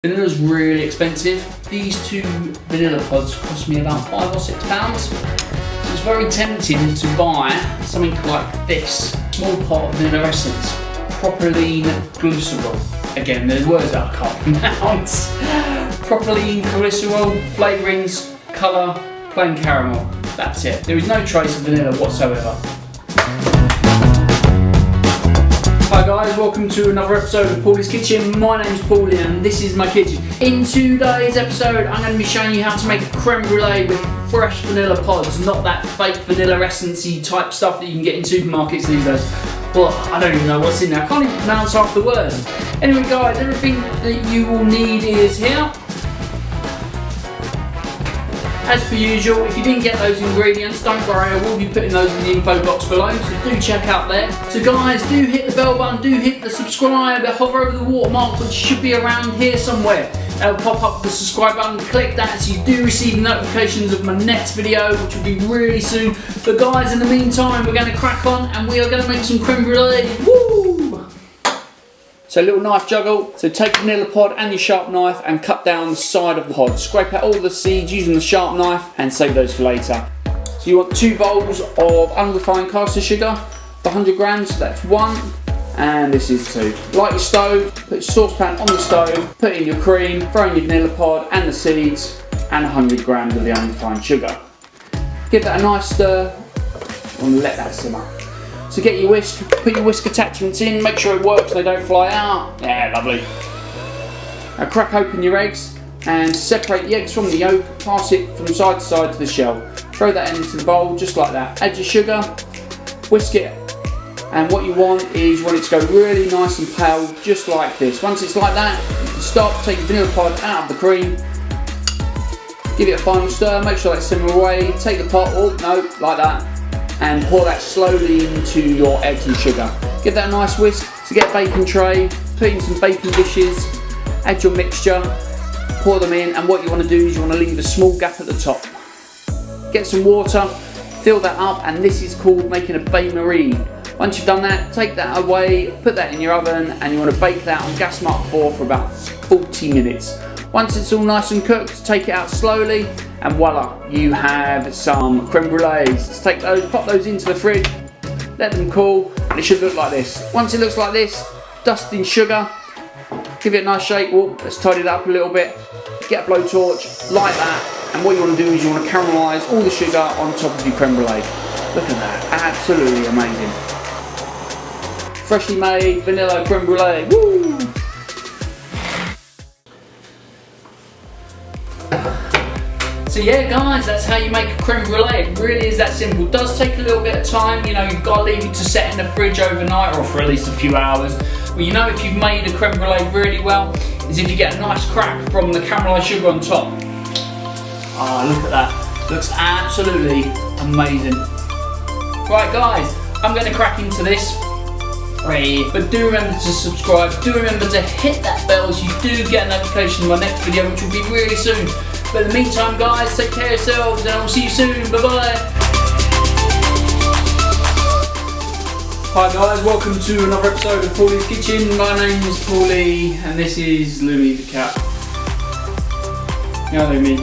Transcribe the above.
Vanilla's really expensive. These 2 vanilla pods cost me about £5 or £6. So it's very tempting to buy something like this. Small pot of vanilla essence. Propylene glycerol. Again, there's words that I can't pronounce. Propylene glycerol, flavourings, colour, plain caramel. That's it. There is no trace of vanilla whatsoever. Hi guys, welcome to another episode of Paulies Kitchen. My name's Paulie and this is my kitchen. In today's episode, I'm going to be showing you how to make a creme brulee with fresh vanilla pods, not that fake vanilla essence-y type stuff that you can get in supermarkets these days. Well, I don't even know what's in there. I can't even pronounce half the words. Anyway guys, everything that you will need is here. As per usual, if you didn't get those ingredients, don't worry, I will be putting those in the info box below, so do check out there. So guys, do hit the bell button, do hit the subscribe, hover over the watermark which should be around here somewhere. It'll pop up the subscribe button, click that so you do receive notifications of my next video, which will be really soon. But guys, in the meantime, we're going to crack on and we are going to make some creme brulee. Woo! So a little knife juggle, so take the vanilla pod and your sharp knife and cut down the side of the pod. Scrape out all the seeds using the sharp knife and save those for later. So you want 2 bowls of unrefined castor sugar, 100 grams, that's 1, and this is 2. Light your stove, put your saucepan on the stove, put in your cream, throw in your vanilla pod and the seeds, and 100 grams of the unrefined sugar. Give that a nice stir and let that simmer. So get your whisk, put your whisk attachments in, make sure it works, they don't fly out. Yeah, lovely. Now crack open your eggs and separate the eggs from the yolk, pass it from side to side to the shell. Throw that into the bowl just like that. Add your sugar, whisk it, and what you want is you want it to go really nice and pale, just like this. Once it's like that, you can stop, take your vanilla pod out of the cream, give it a final stir, make sure that's simmer away, take the pot, oh no, like that, and pour that slowly into your eggs and sugar. Give that a nice whisk. So get a baking tray, put in some baking dishes, add your mixture, pour them in, and what you want to do is you want to leave a small gap at the top. Get some water, fill that up, and this is called making a Bain Marie. Once you've done that, take that away, put that in your oven, and you want to bake that on gas mark 4 for about 40 minutes. Once it's all nice and cooked, take it out slowly, and voila, you have some creme brulees. Let's take those, pop those into the fridge, let them cool, and it should look like this. Once it looks like this, dust in sugar, give it a nice shake. Well, let's tidy it up a little bit. Get a blowtorch, light that, and what you want to do is you want to caramelise all the sugar on top of your creme brulee. Look at that, absolutely amazing. Freshly made vanilla creme brulee. Woo! So yeah guys, that's how you make a creme brulee. It really is that simple. It does take a little bit of time, you know, you've got to leave it to set in the fridge overnight or for at least a few hours. Well, you know, if you've made a creme brulee really well, is if you get a nice crack from the caramelised sugar on top. Ah, look at that. Looks absolutely amazing. Right guys, I'm going to crack into this. But do remember to subscribe, do remember to hit that bell so you do get a notification of my next video, which will be really soon. But in the meantime guys, take care of yourselves and I'll see you soon. Bye bye. Hi guys, welcome to another episode of Paulies Kitchen. My name is Paulie and this is Louie the cat. You know what I mean?